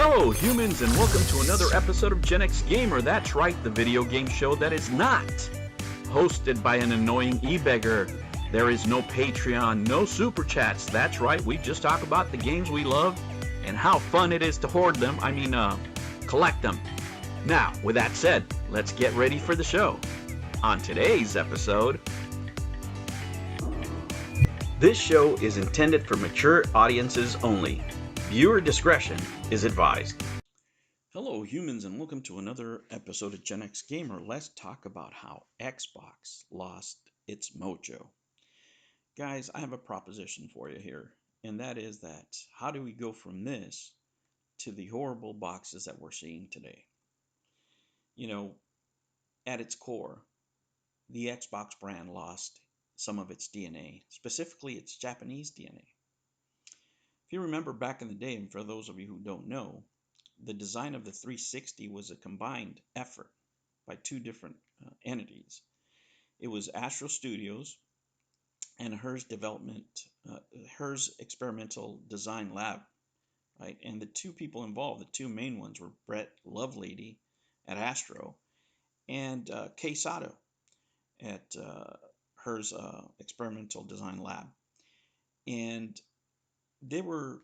Hello humans and welcome to another episode of Gen X Gamer. That's right, the video game show that is not hosted by an annoying e-beggar. There is no Patreon, no super chats. That's right, we just talk about the games we love and how fun it is to hoard them, collect them. Now, with that said, let's get ready for the show. On today's episode, this show is intended for mature audiences only. Viewer discretion is advised. Hello humans and welcome to another episode of Gen X Gamer. Let's talk about how Xbox lost its mojo. Guys, I have a proposition for you here, and that is that how do we go from this to the horrible boxes that we're seeing today? You know, at its core, the Xbox brand lost some of its DNA, specifically its Japanese DNA. If you remember back in the day, and for those of you who don't know, the design of the 360 was a combined effort by two different entities. It was Astro Studios and Her's Experimental Design Lab, right? And the two people involved, the two main ones, were Brett Lovelady at Astro and Kei Sato at Her's Experimental Design Lab. And they were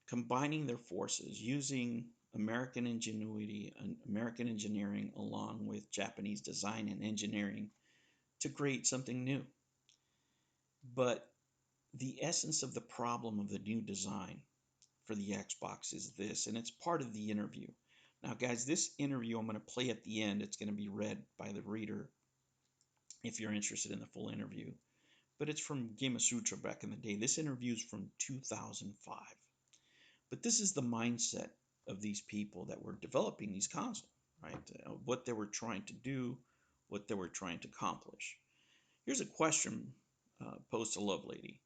combining their forces using American ingenuity and American engineering along with Japanese design and engineering to create something new. But the essence of the problem of the new design for the Xbox is this, and it's part of the interview. Now, guys, this interview I'm going to play at the end. It's going to be read by the reader if you're interested in the full interview. But it's from Gamasutra back in the day. This interview is from 2005. But this is the mindset of these people that were developing these consoles, right? What they were trying to do, what they were trying to accomplish. Here's a question posed to Lovelady.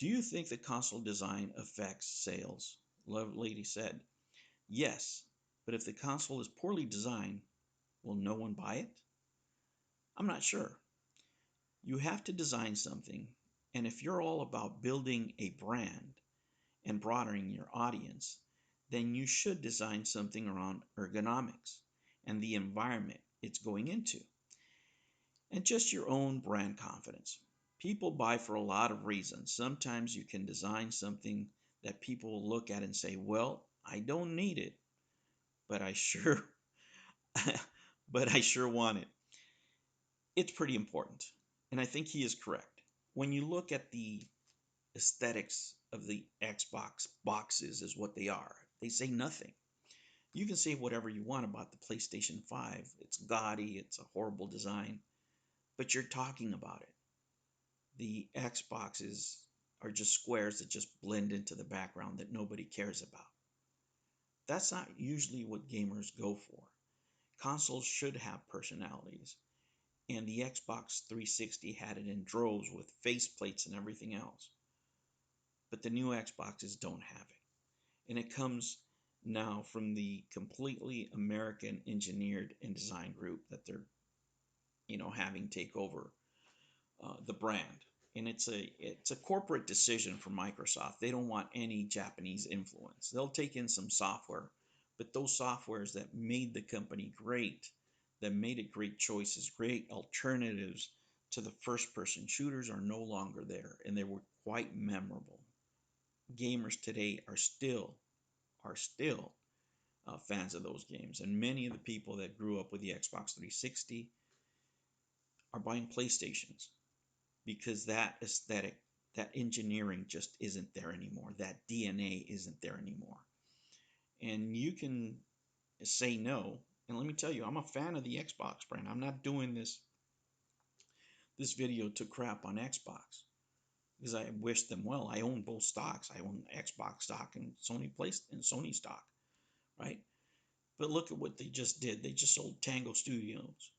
Do you think that console design affects sales? Lovelady said, yes, but if the console is poorly designed, will no one buy it? I'm not sure. You have to design something, and if you're all about building a brand and broadening your audience, then you should design something around ergonomics and the environment it's going into, and just your own brand confidence. People buy for a lot of reasons. Sometimes you can design something that people will look at and say, well, I don't need it, but I sure want it. It's pretty important. And I think he is correct. When you look at the aesthetics of the Xbox boxes is what they are. They say nothing. You can say whatever you want about the PlayStation 5. It's gaudy, it's a horrible design, but you're talking about it. The Xboxes are just squares that just blend into the background that nobody cares about. That's not usually what gamers go for. Consoles should have personalities. And the Xbox 360 had it in droves with faceplates and everything else. But the new Xboxes don't have it. And it comes now from the completely American engineered and design group that they're, having take over the brand. And it's a corporate decision for Microsoft. They don't want any Japanese influence. They'll take in some software, but those softwares that made the company great, that made it great choices, great alternatives to the first-person shooters are no longer there, and they were quite memorable. Gamers today are still fans of those games, and many of the people that grew up with the Xbox 360 are buying PlayStations because that aesthetic, that engineering just isn't there anymore. That DNA isn't there anymore. And you can say no. And let me tell you, I'm a fan of the Xbox brand. I'm not doing this video to crap on Xbox because I wish them well. I own both stocks. I own Xbox stock and Sony stock, right? But look at what they just did. They just sold Tango Studios.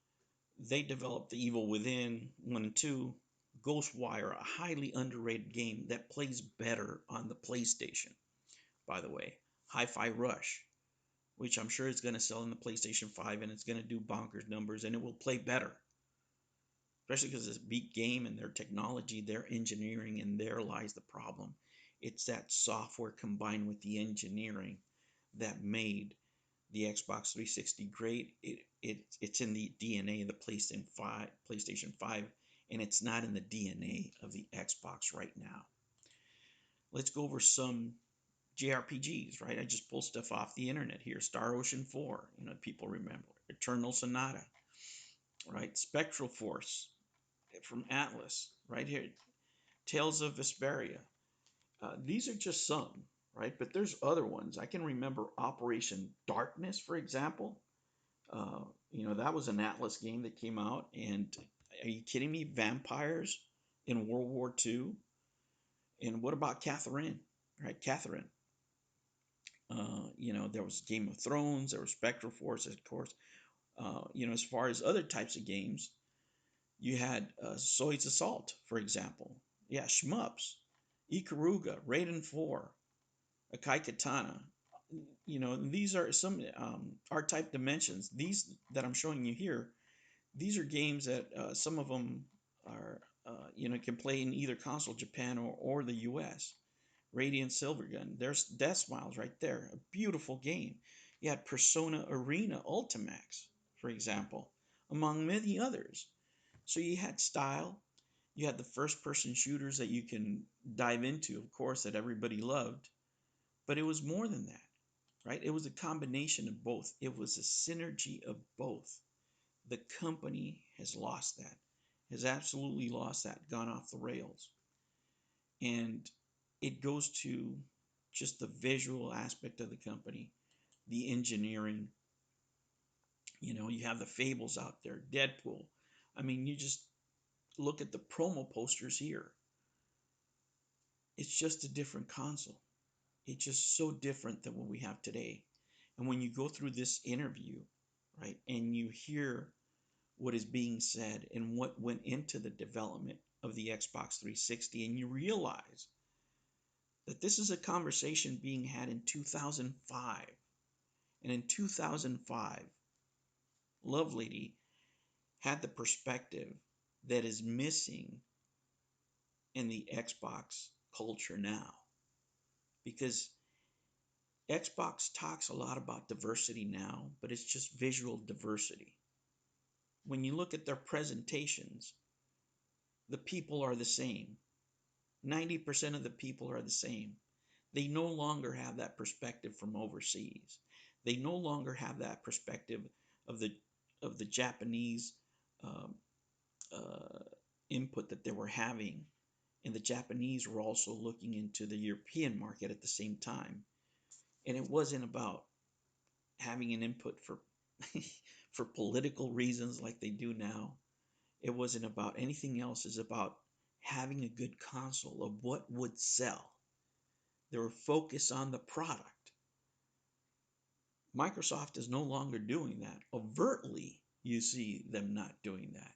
They developed The Evil Within 1 and 2, Ghostwire, a highly underrated game that plays better on the PlayStation, by the way. Hi-Fi Rush, which I'm sure is going to sell in the PlayStation 5 and it's going to do bonkers numbers and it will play better. Especially because it's a big game and their technology, their engineering, and there lies the problem. It's that software combined with the engineering that made the Xbox 360 great. It's in the DNA of the PlayStation 5, and it's not in the DNA of the Xbox right now. Let's go over some JRPGs, right? I just pulled stuff off the internet here. Star Ocean 4, people remember. Eternal Sonata, right? Spectral Force from Atlas, right here. Tales of Vesperia. These are just some, right? But there's other ones. I can remember Operation Darkness, for example. That was an Atlas game that came out. And are you kidding me? Vampires in World War II. And what about Catherine, right? Catherine. There was Game of Thrones, there was Spectral Force, of course. As far as other types of games, you had Zoid's Assault, for example. Yeah, Shmups, Ikaruga, Raiden 4, Akai Katana. These are some R-type dimensions. These that I'm showing you here, these are games that some of them are, can play in either console, Japan or the US. Radiant Silvergun. There's Death Smiles right there. A beautiful game. You had Persona Arena Ultimax, for example, among many others. So you had style. You had the first-person shooters that you can dive into, of course, that everybody loved. But it was more than that, right? It was a combination of both. It was a synergy of both. The company has lost that, has absolutely lost that, gone off the rails. And it goes to just the visual aspect of the company, the engineering. You have the Fables out there, Deadpool. I mean, you just look at the promo posters here. It's just a different console. It's just so different than what we have today. And when you go through this interview, right, and you hear what is being said and what went into the development of the Xbox 360, and you realize that this is a conversation being had in 2005. And in 2005, Lovelady had the perspective that is missing in the Xbox culture now. Because Xbox talks a lot about diversity now, but it's just visual diversity. When you look at their presentations, the people are the same. 90% of the people are the same. They no longer have that perspective from overseas. They no longer have that perspective of the Japanese input that they were having, and the Japanese were also looking into the European market at the same time. And it wasn't about having an input for for political reasons like they do now. It wasn't about anything else. It's about having a good console of what would sell. They were focused on the product. Microsoft is no longer doing that. Overtly, you see them not doing that.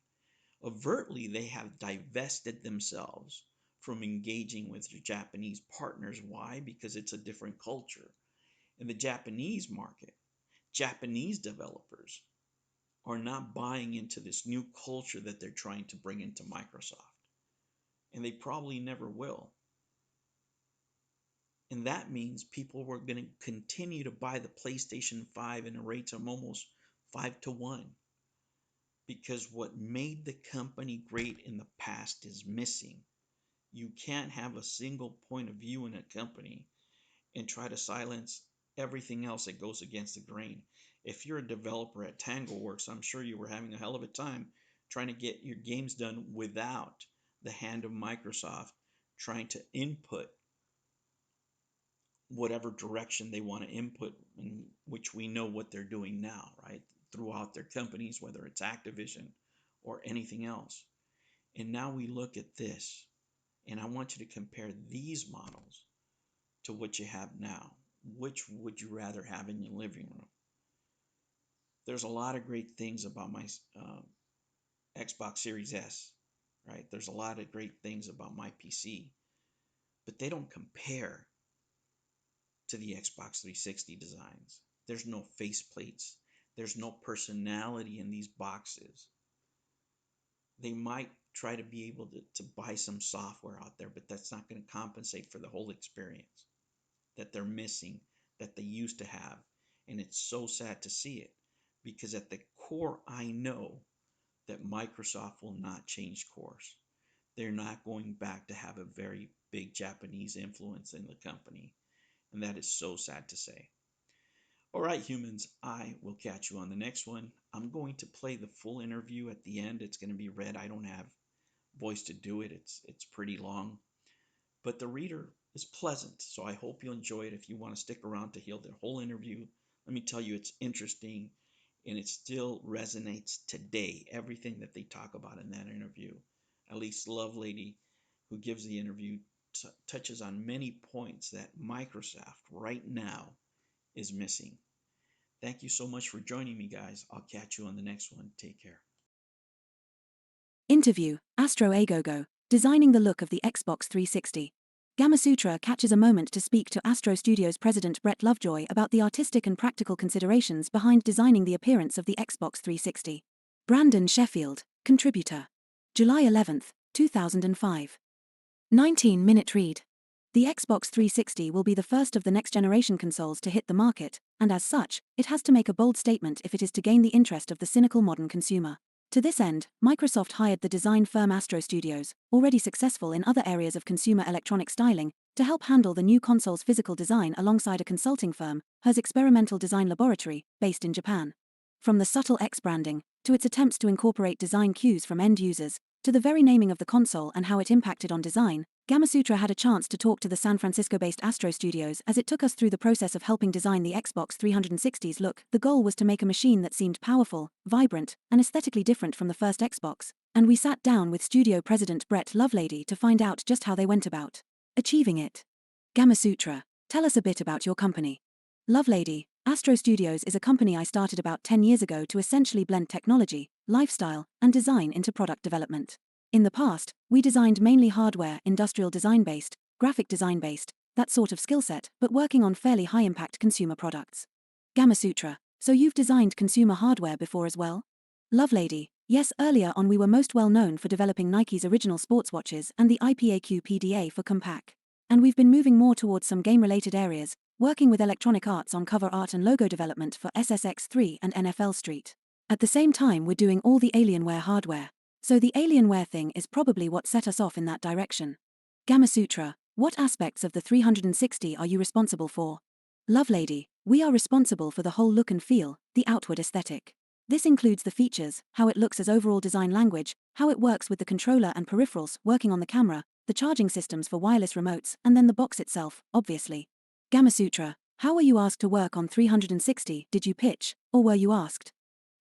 Overtly, they have divested themselves from engaging with their Japanese partners. Why? Because it's a different culture. In the Japanese market, Japanese developers are not buying into this new culture that they're trying to bring into Microsoft. And they probably never will. And that means people were going to continue to buy the PlayStation 5 in a rate of almost 5-1. Because what made the company great in the past is missing. You can't have a single point of view in a company and try to silence everything else that goes against the grain. If you're a developer at TangleWorks, I'm sure you were having a hell of a time trying to get your games done without the hand of Microsoft trying to input whatever direction they want to input, in which we know what they're doing now, right? Throughout their companies, whether it's Activision or anything else. And now we look at this, and I want you to compare these models to what you have now. Which would you rather have in your living room? There's a lot of great things about my Xbox Series S, right? There's a lot of great things about my PC, but they don't compare to the Xbox 360 designs. There's no faceplates. There's no personality in these boxes. They might try to be able to buy some software out there, but that's not going to compensate for the whole experience that they're missing that they used to have. And it's so sad to see it because at the core, I know that Microsoft will not change course. They're not going back to have a very big Japanese influence in the company. And that is so sad to say. All right, humans, I will catch you on the next one. I'm going to play the full interview at the end. It's going to be read. I don't have voice to do it. It's pretty long, but the reader is pleasant. So I hope you'll enjoy it. If you want to stick around to hear the whole interview, let me tell you, it's interesting and it still resonates today. Everything that they talk about in that interview, at least Lovelady, who gives the interview, touches on many points that Microsoft right now is missing. Thank you so much for joining me, guys. I'll catch you on the next one. Take care. Interview, Astro Agogo, designing the look of the Xbox 360. Gamasutra catches a moment to speak to Astro Studios president Brett Lovejoy about the artistic and practical considerations behind designing the appearance of the Xbox 360. Brandon Sheffield, contributor. July 11, 2005. 19-minute read. The Xbox 360 will be the first of the next-generation consoles to hit the market, and as such, it has to make a bold statement if it is to gain the interest of the cynical modern consumer. To this end, Microsoft hired the design firm Astro Studios, already successful in other areas of consumer electronic styling, to help handle the new console's physical design alongside a consulting firm, HER's Experimental Design Laboratory, based in Japan. From the subtle X branding, to its attempts to incorporate design cues from end users, to the very naming of the console and how it impacted on design, Gamasutra had a chance to talk to the San Francisco-based Astro Studios as it took us through the process of helping design the Xbox 360's look. The goal was to make a machine that seemed powerful, vibrant, and aesthetically different from the first Xbox, and we sat down with studio president Brett Lovelady to find out just how they went about achieving it. Gamasutra, tell us a bit about your company. Lovelady, Astro Studios is a company I started about 10 years ago to essentially blend technology, lifestyle, and design into product development. In the past, we designed mainly hardware, industrial design-based, graphic design-based, that sort of skill set, but working on fairly high-impact consumer products. Gamasutra, so you've designed consumer hardware before as well? Lovelady, yes, earlier on we were most well known for developing Nike's original sports watches and the IPAQ PDA for Compaq. And we've been moving more towards some game-related areas, working with Electronic Arts on cover art and logo development for SSX3 and NFL Street. At the same time we're doing all the Alienware hardware. So the Alienware thing is probably what set us off in that direction. Gamasutra, what aspects of the 360 are you responsible for? Lovelady, we are responsible for the whole look and feel, the outward aesthetic. This includes the features, how it looks as overall design language, how it works with the controller and peripherals working on the camera, the charging systems for wireless remotes, and then the box itself, obviously. Gamasutra, how were you asked to work on 360? Did you pitch, or were you asked?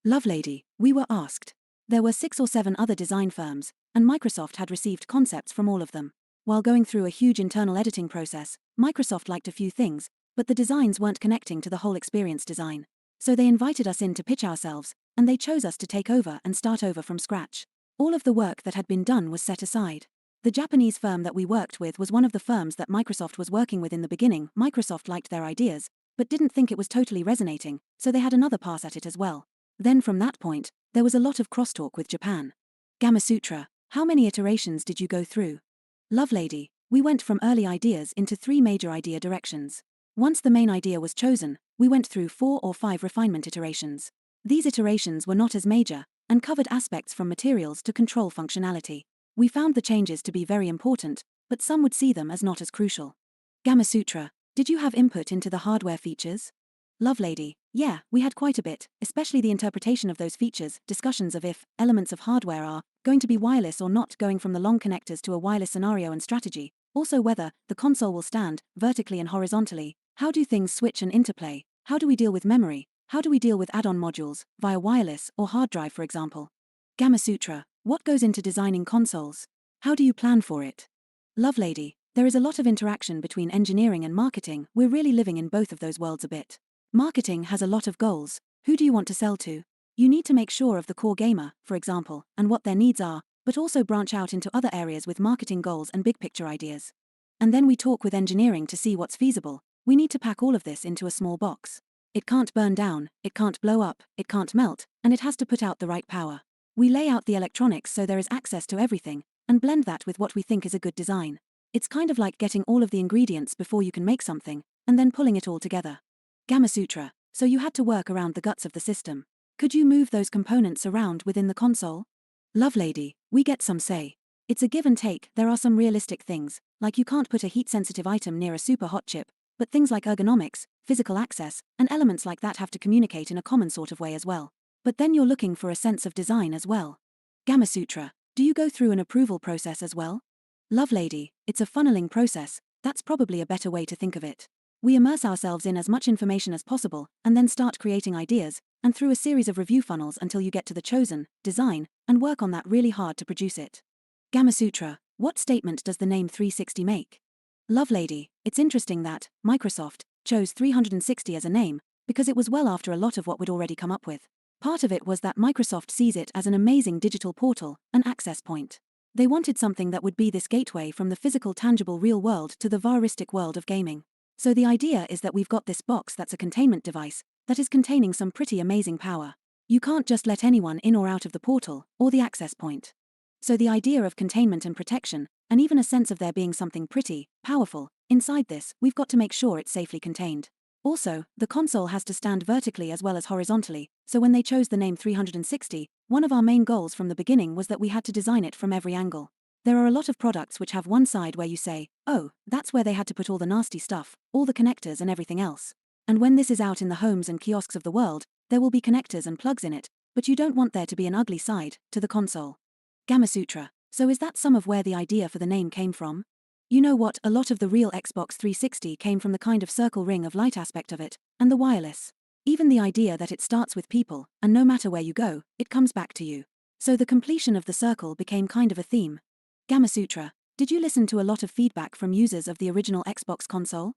Lovelady, we were asked. There were 6 or 7 other design firms, and Microsoft had received concepts from all of them. While going through a huge internal editing process, Microsoft liked a few things, but the designs weren't connecting to the whole experience design. So they invited us in to pitch ourselves, and they chose us to take over and start over from scratch. All of the work that had been done was set aside. The Japanese firm that we worked with was one of the firms that Microsoft was working with in the beginning. Microsoft liked their ideas, but didn't think it was totally resonating, so they had another pass at it as well. Then from that point, there was a lot of crosstalk with Japan. Gamasutra, how many iterations did you go through? Lovelady, we went from early ideas into 3 major idea directions. Once the main idea was chosen, we went through 4 or 5 refinement iterations. These iterations were not as major, and covered aspects from materials to control functionality. We found the changes to be very important, but some would see them as not as crucial. Gamasutra, did you have input into the hardware features? Lovelady, yeah, we had quite a bit, especially the interpretation of those features, discussions of if elements of hardware are going to be wireless or not, going from the long connectors to a wireless scenario and strategy, also whether the console will stand vertically and horizontally, how do things switch and interplay, how do we deal with memory, how do we deal with add-on modules, via wireless or hard drive for example. Gamasutra, what goes into designing consoles? How do you plan for it? Lovelady, there is a lot of interaction between engineering and marketing. We're really living in both of those worlds a bit. Marketing has a lot of goals. Who do you want to sell to? You need to make sure of the core gamer, for example, and what their needs are, but also branch out into other areas with marketing goals and big picture ideas. And then we talk with engineering to see what's feasible. We need to pack all of this into a small box. It can't burn down, it can't blow up, it can't melt, and it has to put out the right power. We lay out the electronics so there is access to everything, and blend that with what we think is a good design. It's kind of like getting all of the ingredients before you can make something, and then pulling it all together. Gamasutra, so you had to work around the guts of the system. Could you move those components around within the console? Lovelady, we get some say. It's a give and take. There are some realistic things, like you can't put a heat-sensitive item near a super hot chip, but things like ergonomics, physical access, and elements like that have to communicate in a common sort of way as well. But then you're looking for a sense of design as well. Gamasutra, do you go through an approval process as well? Lovelady, it's a funneling process. That's probably a better way to think of it. We immerse ourselves in as much information as possible, and then start creating ideas, and through a series of review funnels until you get to the chosen design, and work on that really hard to produce it. Gamasutra, what statement does the name 360 make? Lovelady, it's interesting that Microsoft chose 360 as a name, because it was well after a lot of what we'd already come up with. Part of it was that Microsoft sees it as an amazing digital portal, an access point. They wanted something that would be this gateway from the physical, tangible real world to the voyeuristic world of gaming. So the idea is that we've got this box that's a containment device that is containing some pretty amazing power. You can't just let anyone in or out of the portal, or the access point. So the idea of containment and protection, and even a sense of there being something pretty powerful inside this, we've got to make sure it's safely contained. Also, the console has to stand vertically as well as horizontally, so when they chose the name 360, one of our main goals from the beginning was that we had to design it from every angle. There are a lot of products which have one side where you say, oh, that's where they had to put all the nasty stuff, all the connectors and everything else. And when this is out in the homes and kiosks of the world, there will be connectors and plugs in it, but you don't want there to be an ugly side to the console. Gamasutra, so is that some of where the idea for the name came from? You know what, a lot of the real Xbox 360 came from the kind of circle ring of light aspect of it, and the wireless. Even the idea that it starts with people, and no matter where you go, it comes back to you. So the completion of the circle became kind of a theme. Gamasutra, did you listen to a lot of feedback from users of the original Xbox console?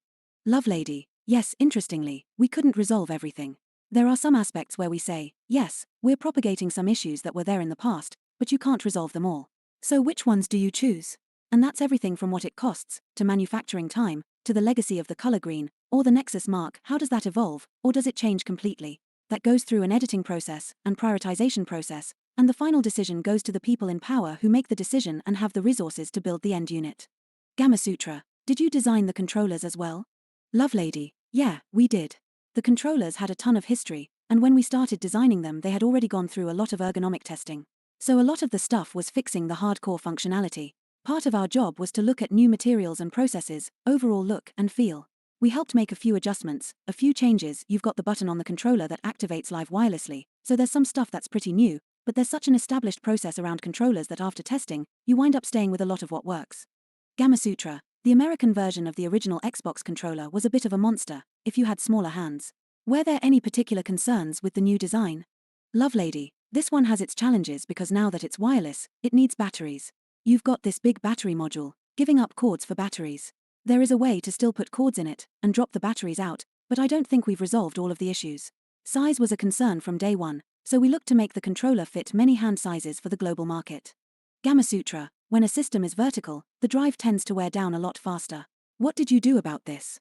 Lovelady, yes, interestingly, we couldn't resolve everything. There are some aspects where we say, yes, we're propagating some issues that were there in the past, but you can't resolve them all. So which ones do you choose? And that's everything from what it costs, to manufacturing time, to the legacy of the color green, or the Nexus mark. How does that evolve, or does it change completely? That goes through an editing process, and prioritization process, and the final decision goes to the people in power who make the decision and have the resources to build the end unit. Gamasutra, did you design the controllers as well? Lovelady, yeah, we did. The controllers had a ton of history, and when we started designing them they had already gone through a lot of ergonomic testing. So a lot of the stuff was fixing the hardcore functionality. Part of our job was to look at new materials and processes, overall look and feel. We helped make a few adjustments, a few changes. You've got the button on the controller that activates live wirelessly, so there's some stuff that's pretty new, but there's such an established process around controllers that after testing, you wind up staying with a lot of what works. Gamasutra, the American version of the original Xbox controller was a bit of a monster, if you had smaller hands. Were there any particular concerns with the new design? Lovelady, this one has its challenges because now that it's wireless, it needs batteries. You've got this big battery module, giving up cords for batteries. There is a way to still put cords in it, and drop the batteries out, but I don't think we've resolved all of the issues. Size was a concern from day one, so we looked to make the controller fit many hand sizes for the global market. Gamasutra, when a system is vertical, the drive tends to wear down a lot faster. What did you do about this?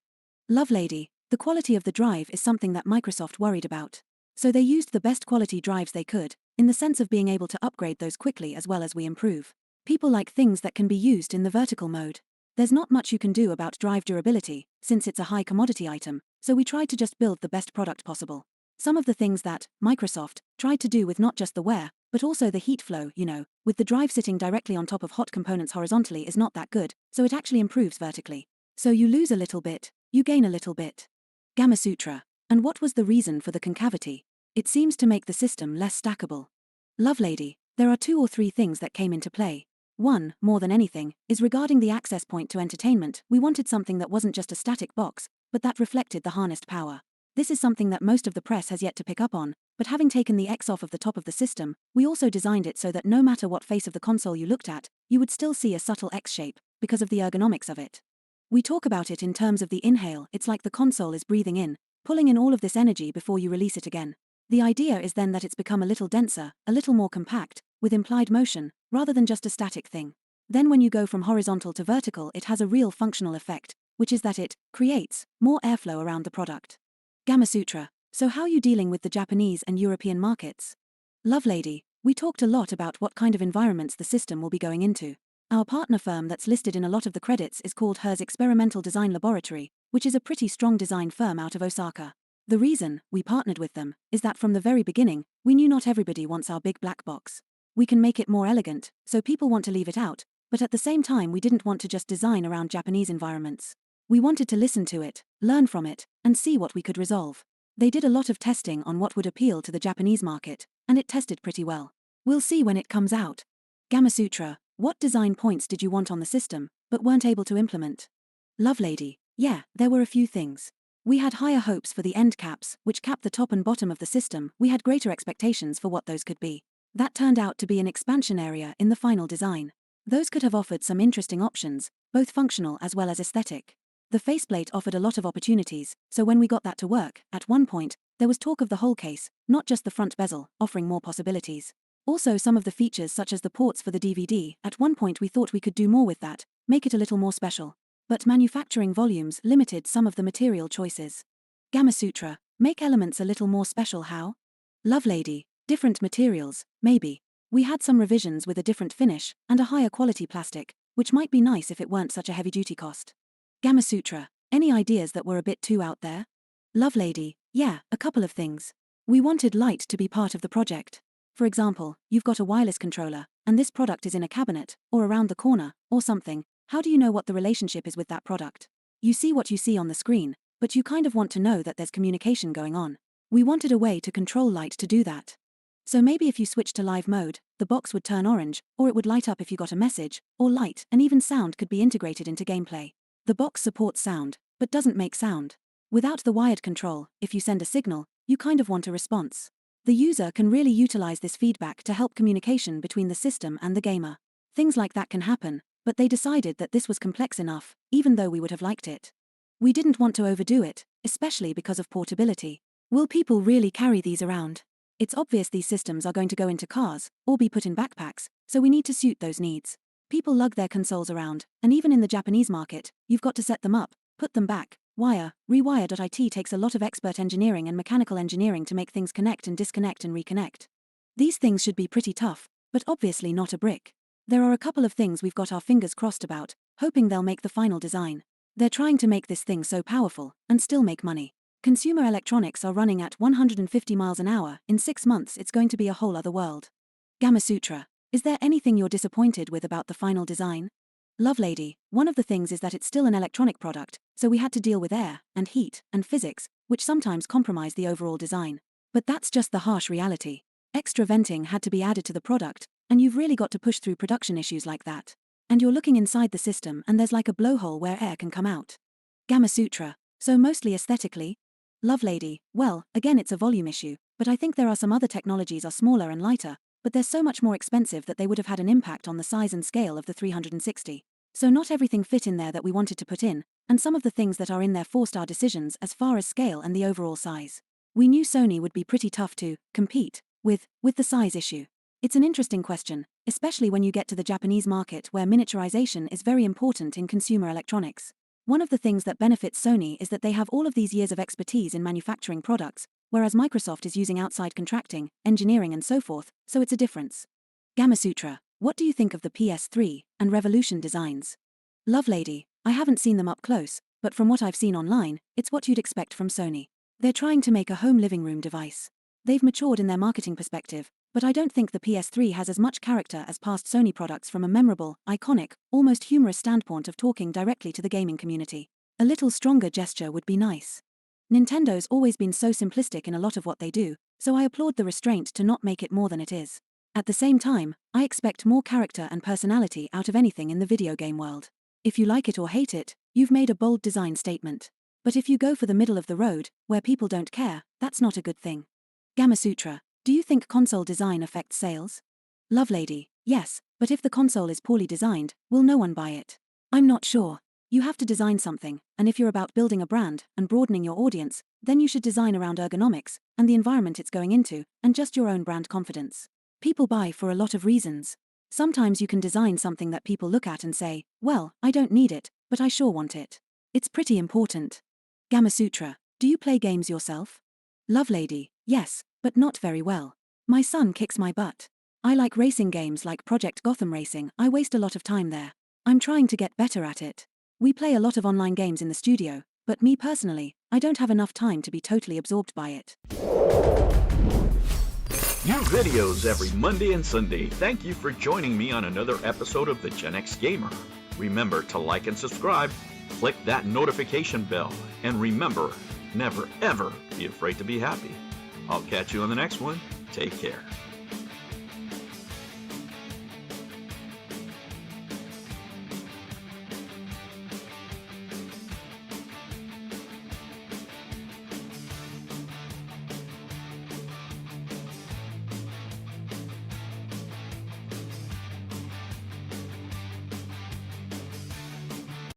Lovelady, the quality of the drive is something that Microsoft worried about. So they used the best quality drives they could, in the sense of being able to upgrade those quickly as well as we improve. People like things that can be used in the vertical mode. There's not much you can do about drive durability, since it's a high commodity item, so we tried to just build the best product possible. Some of the things that Microsoft tried to do with not just the wear, but also the heat flow, with the drive sitting directly on top of hot components horizontally is not that good, so it actually improves vertically. So you lose a little bit, you gain a little bit. Gamasutra, and what was the reason for the concavity? It seems to make the system less stackable. Lovelady, there are 2 or 3 things that came into play. One, more than anything, is regarding the access point to entertainment. We wanted something that wasn't just a static box, but that reflected the harnessed power. This is something that most of the press has yet to pick up on, but having taken the X off of the top of the system, we also designed it so that no matter what face of the console you looked at, you would still see a subtle X shape, because of the ergonomics of it. We talk about it in terms of the inhale. It's like the console is breathing in, pulling in all of this energy before you release it again. The idea is then that it's become a little denser, a little more compact, with implied motion, rather than just a static thing. Then when you go from horizontal to vertical, it has a real functional effect, which is that it creates more airflow around the product. Gamasutra, so how are you dealing with the Japanese and European markets? Lovelady, we talked a lot about what kind of environments the system will be going into. Our partner firm that's listed in a lot of the credits is called HER's Experimental Design Laboratory, which is a pretty strong design firm out of Osaka. The reason we partnered with them is that from the very beginning, we knew not everybody wants our big black box. We can make it more elegant, so people want to leave it out, but at the same time we didn't want to just design around Japanese environments. We wanted to listen to it, learn from it, and see what we could resolve. They did a lot of testing on what would appeal to the Japanese market, and it tested pretty well. We'll see when it comes out. Gamasutra, what design points did you want on the system, but weren't able to implement? Lovelady, yeah, there were a few things. We had higher hopes for the end caps, which cap the top and bottom of the system. We had greater expectations for what those could be. That turned out to be an expansion area in the final design. Those could have offered some interesting options, both functional as well as aesthetic. The faceplate offered a lot of opportunities, so when we got that to work, at one point, there was talk of the whole case, not just the front bezel, offering more possibilities. Also some of the features such as the ports for the DVD, at one point we thought we could do more with that, make it a little more special. But manufacturing volumes limited some of the material choices. Gamasutra, make elements a little more special how? Lovelady, different materials, maybe. We had some revisions with a different finish, and a higher quality plastic, which might be nice if it weren't such a heavy-duty cost. Gamasutra, any ideas that were a bit too out there? Lovelady, yeah, a couple of things. We wanted light to be part of the project. For example, you've got a wireless controller, and this product is in a cabinet, or around the corner, or something. How do you know what the relationship is with that product? You see what you see on the screen, but you kind of want to know that there's communication going on. We wanted a way to control light to do that. So maybe if you switch to live mode, the box would turn orange, or it would light up if you got a message, or light, and even sound could be integrated into gameplay. The box supports sound, but doesn't make sound. Without the wired control, if you send a signal, you kind of want a response. The user can really utilize this feedback to help communication between the system and the gamer. Things like that can happen, but they decided that this was complex enough, even though we would have liked it. We didn't want to overdo it, especially because of portability. Will people really carry these around? It's obvious these systems are going to go into cars, or be put in backpacks, so we need to suit those needs. People lug their consoles around, and even in the Japanese market, you've got to set them up, put them back, wire, rewire.it takes a lot of expert engineering and mechanical engineering to make things connect and disconnect and reconnect. These things should be pretty tough, but obviously not a brick. There are a couple of things we've got our fingers crossed about, hoping they'll make the final design. They're trying to make this thing so powerful, and still make money. Consumer electronics are running at 150 miles an hour. In 6 months it's going to be a whole other world. Gamasutra, is there anything you're disappointed with about the final design? Lovelady, one of the things is that it's still an electronic product, so we had to deal with air, and heat, and physics, which sometimes compromise the overall design. But that's just the harsh reality. Extra venting had to be added to the product, and you've really got to push through production issues like that. And you're looking inside the system and there's like a blowhole where air can come out. Gamasutra, so mostly aesthetically? Lovelady, well, again it's a volume issue, but I think there are some other technologies are smaller and lighter, but they're so much more expensive that they would have had an impact on the size and scale of the 360. So not everything fit in there that we wanted to put in, and some of the things that are in there forced our decisions as far as scale and the overall size. We knew Sony would be pretty tough to compete with the size issue. It's an interesting question, especially when you get to the Japanese market where miniaturization is very important in consumer electronics. One of the things that benefits Sony is that they have all of these years of expertise in manufacturing products, whereas Microsoft is using outside contracting, engineering and so forth, so it's a difference. Gamasutra, what do you think of the PS3 and Revolution designs? Lovelady, I haven't seen them up close, but from what I've seen online, it's what you'd expect from Sony. They're trying to make a home living room device. They've matured in their marketing perspective, but I don't think the PS3 has as much character as past Sony products from a memorable, iconic, almost humorous standpoint of talking directly to the gaming community. A little stronger gesture would be nice. Nintendo's always been so simplistic in a lot of what they do, so I applaud the restraint to not make it more than it is. At the same time, I expect more character and personality out of anything in the video game world. If you like it or hate it, you've made a bold design statement. But if you go for the middle of the road, where people don't care, that's not a good thing. Gamasutra, do you think console design affects sales? Lovelady, yes, but if the console is poorly designed, will no one buy it? I'm not sure. You have to design something, and if you're about building a brand and broadening your audience, then you should design around ergonomics and the environment it's going into, and just your own brand confidence. People buy for a lot of reasons. Sometimes you can design something that people look at and say, well, I don't need it, but I sure want it. It's pretty important. Gamasutra, do you play games yourself? Lovelady, yes, but not very well. My son kicks my butt. I like racing games like Project Gotham Racing. I waste a lot of time there. I'm trying to get better at it. We play a lot of online games in the studio, But me personally, I don't have enough time to be totally absorbed by it. New videos every Monday and Sunday. Thank you for joining me on another episode of the Gen X Gamer. Remember to like and subscribe, click that notification bell, and remember, never ever be afraid to be happy. I'll catch you on the next one. Take care.